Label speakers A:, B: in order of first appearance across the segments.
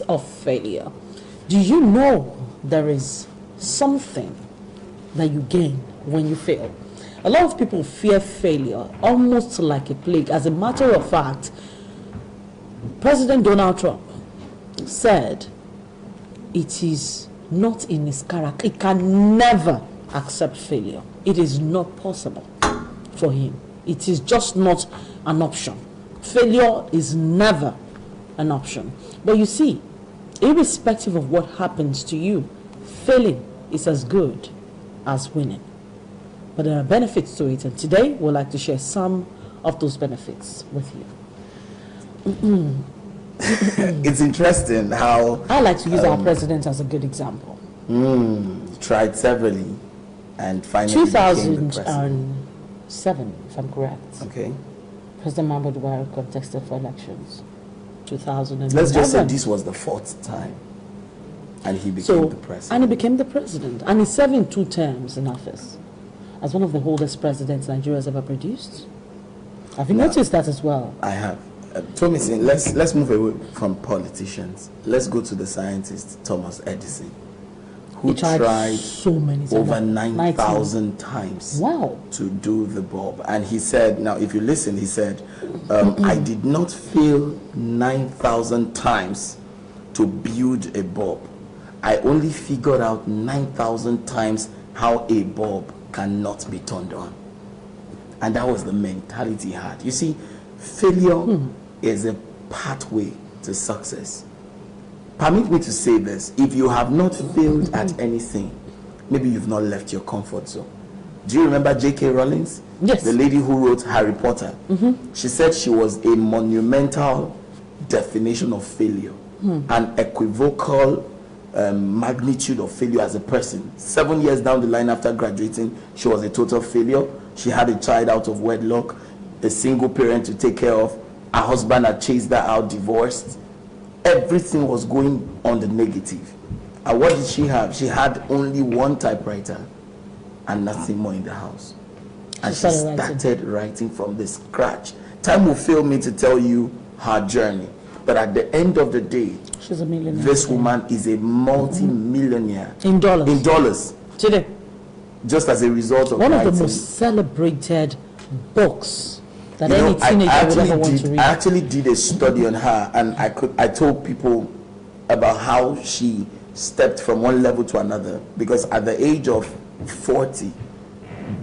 A: of failure. Do you know there is something that you gain when you fail? A lot of people fear failure almost like a plague. As a matter of fact, President Donald Trump said it is not in his character. He can never accept failure. It is not possible for him. It is just not an option. Failure is never an option. But you see, irrespective of what happens to you, failing is as good as winning. But there are benefits to it, and today we'd like to share some of those benefits with you.
B: It's interesting how...
A: I like to use our president as a good example.
B: Tried severally and finally became the president.
A: 2007, if I'm correct.
B: Okay.
A: President Muhammadu Buhari contested for elections. 2011.
B: Let's just say this was the 4th time. And he became the president.
A: And he became the president. And he's serving 2 terms in office as one of the oldest presidents Nigeria has ever produced. Have you noticed that as well?
B: I have. Thomason, let's move away from politicians. Let's go to the scientist Thomas Edison, who tried
A: so many
B: over 9,000 times to do the bulb. And he said, now if you listen, he said, I did not fail 9,000 times to build a bulb. I only figured out 9,000 times how a bulb cannot be turned on. And that was the mentality he had. You see, failure is a pathway to success. Permit me to say this. If you have not failed at anything, maybe you've not left your comfort zone. Do you remember J.K. Rowling?
A: Yes.
B: The lady who wrote Harry Potter. She said she was a monumental definition of failure. An equivocal magnitude of failure as a person. 7 years down the line after graduating, she was a total failure. She had a child out of wedlock, a single parent to take care of. Her husband had chased her out, divorced. Everything was going on the negative. And what did she have? She had only one typewriter and nothing more in the house. And she started writing from the scratch. Time will fail me to tell you her journey. But at the end of the day,
A: she's a millionaire.
B: This woman is a multi-millionaire.
A: In dollars.
B: In dollars.
A: Today.
B: Just as a result of
A: one
B: writing.
A: of the most celebrated books that any teenager would ever want to read.
B: I actually did a study on her, and I told people about how she stepped from one level to another, because at the age of 40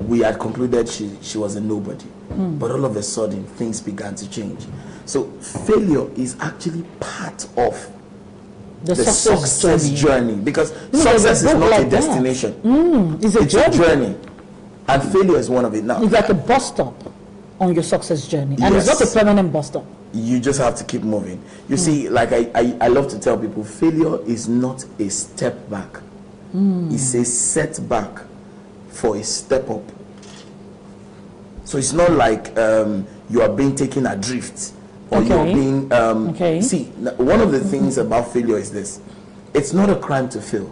B: we had concluded she was a nobody. But all of a sudden things began to change. So failure is actually part of the success journey, because success is not a destination.
A: It's a journey.
B: And failure is one of it. Now
A: it's like a bus stop on your success journey, and it's not a permanent bus stop.
B: You just have to keep moving. You see, like I love to tell people, failure is not a step back. It's a setback for a step up. So it's not like you are being taken adrift, or you're being see, one of the things about failure is this: it's not a crime to fail.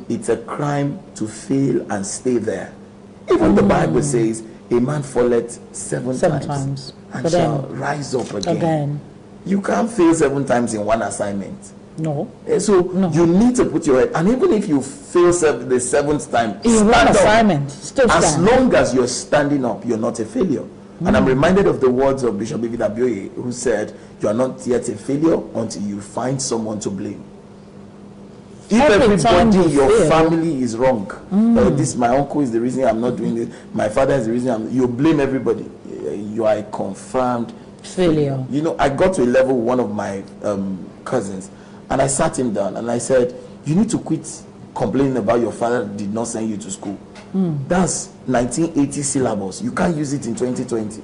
B: It's a crime to fail and stay there. Even the Bible says, a man falleth seven times and shall rise up again. You can't fail 7 times in one assignment.
A: No.
B: So you need to put your head, and even if you fail the 7th time
A: in one assignment, still stand.
B: As long as you're standing up, you're not a failure. And I'm reminded of the words of Bishop David Abioye, who said, you are not yet a failure until you find someone to blame. If everybody in your family is wrong, this my uncle is the reason I'm not doing this, my father is the reason you blame everybody, you are a confirmed
A: failure.
B: You know, I got to a level with one of my cousins, and I sat him down and I said, you need to quit complaining about your father did not send you to school. That's 1980 syllabus. You can't use it in 2020.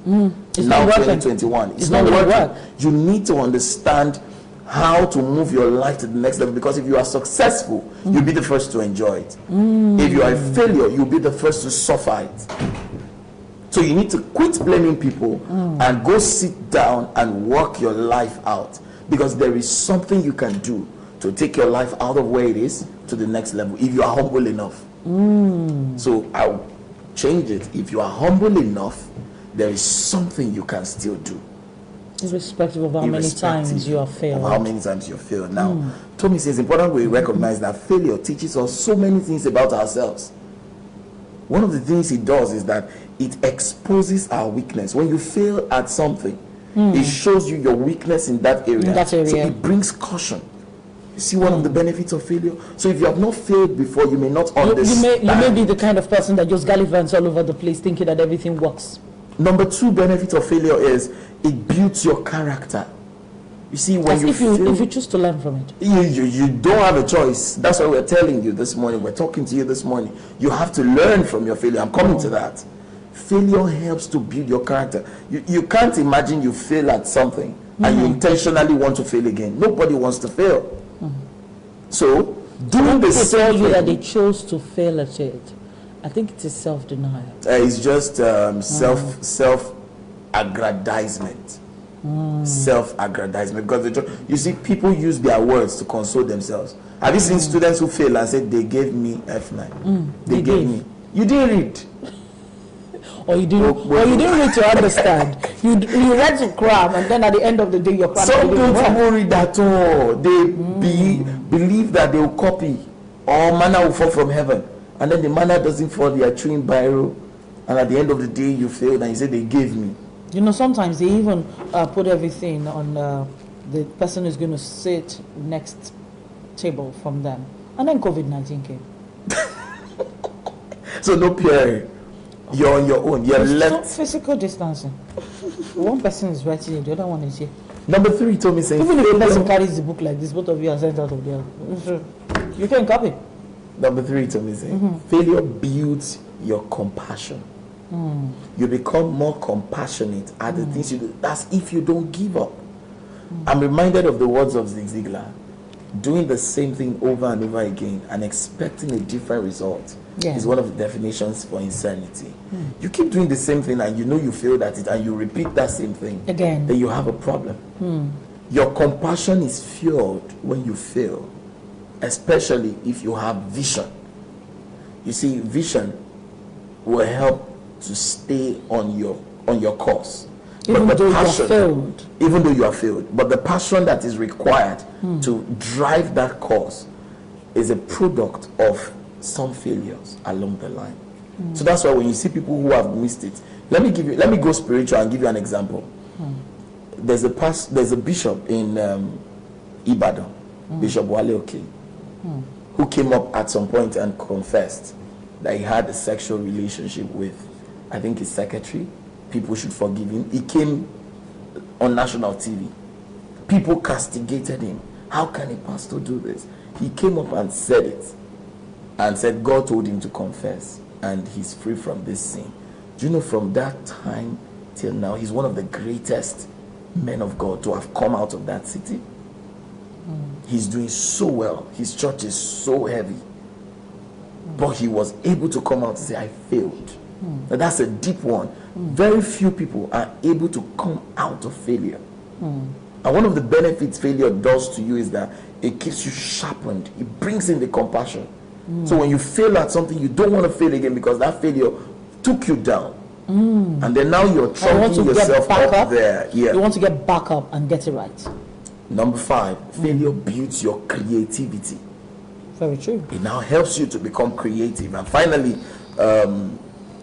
B: Now 2021. It's not working. You need to understand how to move your life to the next level, because if you are successful, you'll be the first to enjoy it. If you are a failure, you'll be the first to suffer it. So you need to quit blaming people and go sit down and work your life out, because there is something you can do to take your life out of where it is to the next level if you are humble enough. So I'll change it. If you are humble enough, there is something you can still do.
A: Irrespective of how many times you have failed.
B: Of how many times you failed. Now, Tommy says it's important we recognize that failure teaches us so many things about ourselves. One of the things it does is that it exposes our weakness. When you fail at something, it shows you your weakness in that area. So it brings caution. You see one of the benefits of failure? So if you have not failed before, you may not understand.
A: You may be the kind of person that just gallivants all over the place thinking that everything works.
B: Number 2 benefit of failure is it builds your character. You see, when if
A: you choose to learn from it,
B: you don't have a choice. That's why we're telling you this morning. We're talking to you this morning. You have to learn from your failure. I'm coming to that. Failure helps to build your character. You can't imagine you fail at something and you intentionally want to fail again. Nobody wants to fail. So doing the same
A: tell you
B: thing,
A: that they chose to fail at it, I think it is self-denial.
B: It's just self-aggrandizement. Self-aggrandizement. Because you see, people use their words to console themselves. Have you seen students who fail and said they gave me F9? They gave me. You didn't read.
A: Or you didn't read to understand. You read to cram, and then at the end of the day you're
B: Some don't even read at all. They believe that they will copy, or manna will fall from heaven, and then the manna doesn't fall. They are chewing biro, and at the end of the day you failed and you say they gave me.
A: You know, sometimes they even put everything on the person who's going to sit next table from them, and then COVID-19 came.
B: So no peer. You're on your own. You're left.
A: Physical distancing. One person is writing it, the other one is here.
B: Number 3, Tommy saying,
A: even if the person carries the book like this, both of you are sent out of there. You can copy.
B: Number 3, Tommy saying, failure builds your compassion. You become more compassionate at the things you do. That's if you don't give up. I'm reminded of the words of Zig Ziglar. Doing the same thing over and over again and expecting a different result is one of the definitions for insanity. You keep doing the same thing and you know you failed at it and you repeat that same thing again, then you have a problem. Your compassion is fueled when you fail, especially if you have vision. You see, vision will help to stay on your course.
A: Even though you have failed.
B: Even though you have failed. But the passion that is required to drive that course is a product of some failures along the line. So that's why when you see people who have missed it, let me go spiritual and give you an example. There's a bishop in Ibadan, Bishop Wale Oke, who came up at some point and confessed that he had a sexual relationship with, I think, his secretary. People should forgive him. He came on national TV. People castigated him. How can a pastor do this? He came up and said it, and said God told him to confess, and he's free from this sin. Do you know, from that time till now, he's one of the greatest men of God to have come out of that city. He's doing so well. His church is so heavy. But he was able to come out and say, I failed. Now that's a deep one. Very few people are able to come out of failure. And one of the benefits failure does to you is that it keeps you sharpened. It brings in the compassion. So when you fail at something, you don't want to fail again because that failure took you down. And then now you're trunking yourself up there. Yeah.
A: You want to get back up and get it right.
B: Number 5, failure builds your creativity.
A: Very true.
B: It now helps you to become creative. And finally,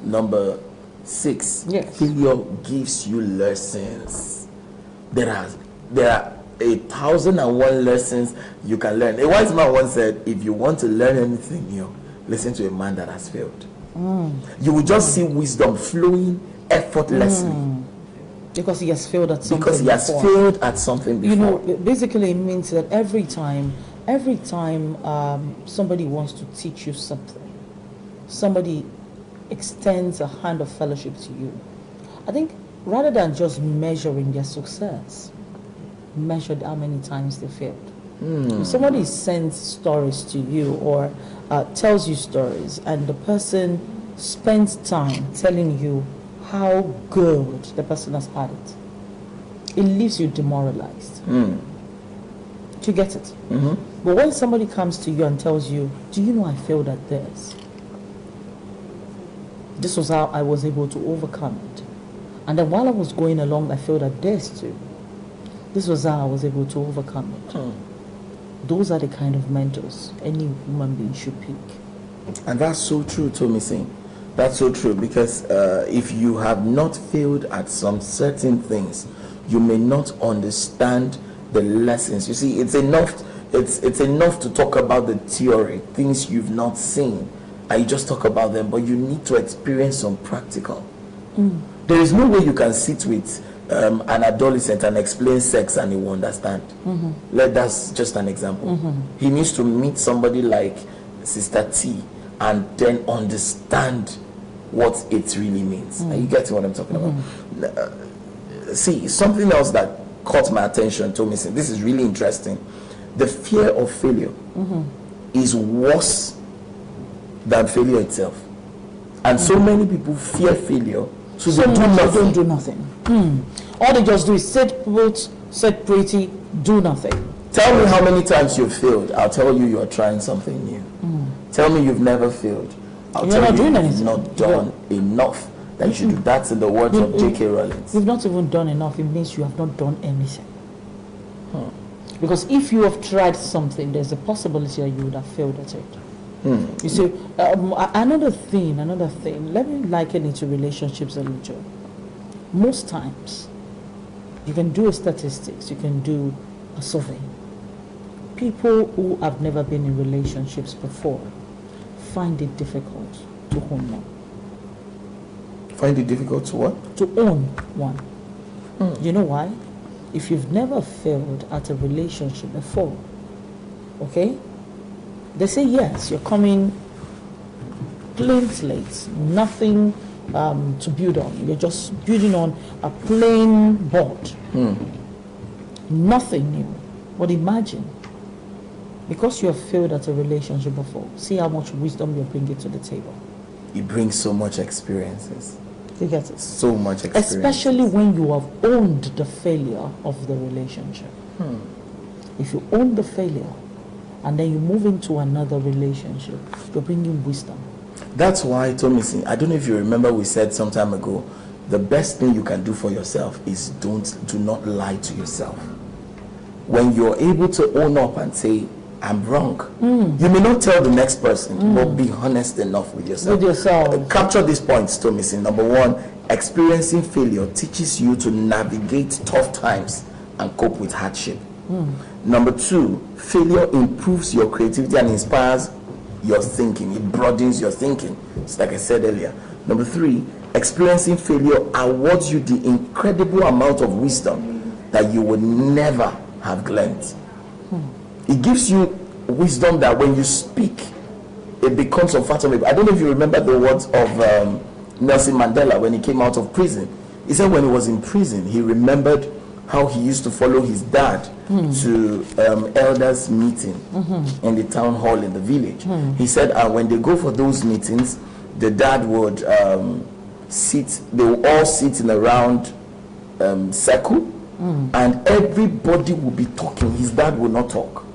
B: number 6, failure gives you lessons. There are 1,001 lessons you can learn. A wise man once said, if you want to learn anything new, listen to a man that has failed. You will just see wisdom flowing effortlessly.
A: Because he has failed at something
B: before.
A: You know, basically it means that every time somebody wants to teach you something, somebody extends a hand of fellowship to you, I think rather than just measuring their success, measured how many times they failed. If somebody sends stories to you or tells you stories and the person spends time telling you how good the person has had it, it leaves you demoralized. Do you get it? But when somebody comes to you and tells you, do you know I failed at this? This was how I was able to overcome it. And then while I was going along, I failed at this too. This was how I was able to overcome it. Those are the kind of mentors any human being should pick.
B: And that's so true, Tommy Singh. That's so true, because if you have not failed at some certain things, you may not understand the lessons. You see, it's enough to talk about the theory, things you've not seen, and you just talk about them, but you need to experience some practical. There is no way you can sit with an adolescent and explain sex and he will understand. That's just an example. He needs to meet somebody like Sister T and then understand what it really means. And you get what I'm talking about. See, something else that caught my attention, Tommy, this is really interesting. The fear of failure is worse than failure itself. And so many people fear failure, so they don't do nothing.
A: All they just do is sit put, sit pretty, do nothing.
B: Tell me how many times you've failed. I'll tell you you're trying something new. Tell me you've never failed. I'll tell you you've not done enough. That you should do. That's in the words of J.K. Rowling.
A: You've not even done enough. It means you have not done anything. Because if you have tried something, there's a possibility that you would have failed at it. You see, another thing, let me liken it to relationships a little. Most times, you can do a statistics, you can do a survey. People who have never been in relationships before find it difficult to own one.
B: Find it difficult to what?
A: To own one. You know why? If you've never failed at a relationship before, okay? They say yes, you're coming plain slate, nothing to build on. You're just building on a plain board. Nothing new. But imagine, because you have failed at a relationship before, see how much wisdom you're bringing to the table.
B: It brings so much experiences.
A: You get it?
B: So much experience.
A: Especially when you have owned the failure of the relationship. If you own the failure and then you move into another relationship, you're bringing wisdom.
B: That's why, Tommy, I don't know if you remember, we said some time ago, the best thing you can do for yourself is do not lie to yourself. When you're able to own up and say, I'm wrong, you may not tell the next person, but be honest enough with yourself. Capture these points, Tommy. Number one, experiencing failure teaches you to navigate tough times and cope with hardship. Number two, failure improves your creativity and inspires your thinking. It broadens your thinking. It's like I said earlier. Number three, experiencing failure awards you the incredible amount of wisdom that you would never have learned. It gives you wisdom that when you speak, it becomes unfathomable. I don't know if you remember the words of Nelson Mandela when he came out of prison. He said when he was in prison, he remembered how he used to follow his dad to elders meeting in the town hall in the village. He said when they go for those meetings, the dad would they will all sit in a round circle, and everybody would be talking. His dad would not talk.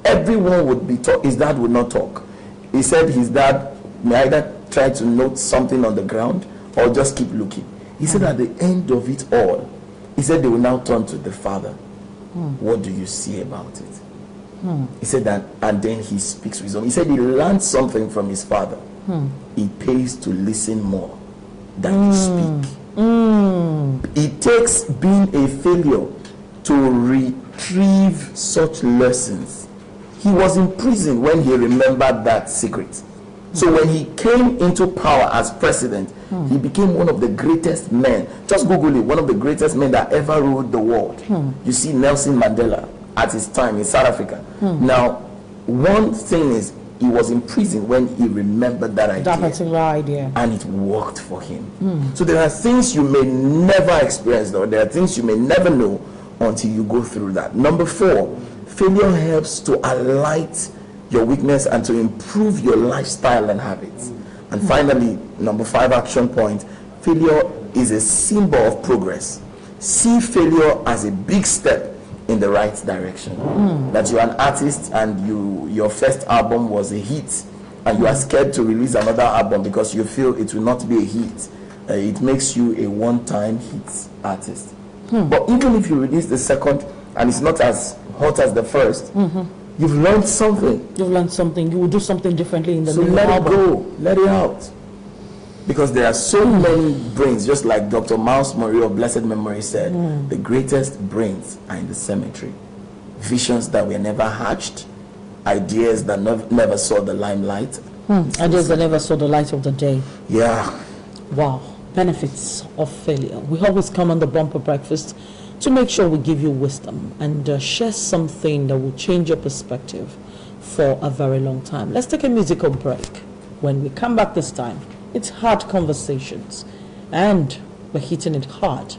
B: Everyone would be talking. His dad would not talk. He said his dad may either try to note something on the ground or just keep looking. He said at the end of it all, he said they will now turn to the father. What do you see about it? He said that, and then he speaks wisdom. He said he learned something from his father. It pays to listen more than you speak. It takes being a failure to retrieve such lessons. He was in prison when he remembered that secret. So when he came into power as president, he became one of the greatest men. Just Google it, one of the greatest men that ever ruled the world. You see Nelson Mandela at his time in South Africa. Now, one thing is, he was in prison when he remembered that idea.
A: That particular idea.
B: And it worked for him. So there are things you may never experience, or there are things you may never know until you go through that. Number four, failure helps to alight your weakness and to improve your lifestyle and habits. And finally, number five action point, failure is a symbol of progress. See failure as a big step in the right direction. That you're an artist and your first album was a hit, and you are scared to release another album because you feel it will not be a hit. It makes you a one-time hit artist. But even if you release the second and it's not as hot as the first, you've learned something.
A: You've learned something. You will do something differently in the
B: So
A: new
B: let
A: album.
B: it go, let it out. Because there are so many brains, just like Dr. Miles Monroe of blessed memory said, the greatest brains are in the cemetery. Visions that were never hatched, ideas that never saw the limelight.
A: Ideas that never saw the light of the day.
B: Yeah.
A: Wow. Benefits of failure. We always come on the Bumper Breakfast to make sure we give you wisdom and share something that will change your perspective for a very long time. Let's take a musical break. When we come back this time, it's hard conversations and we're hitting it hard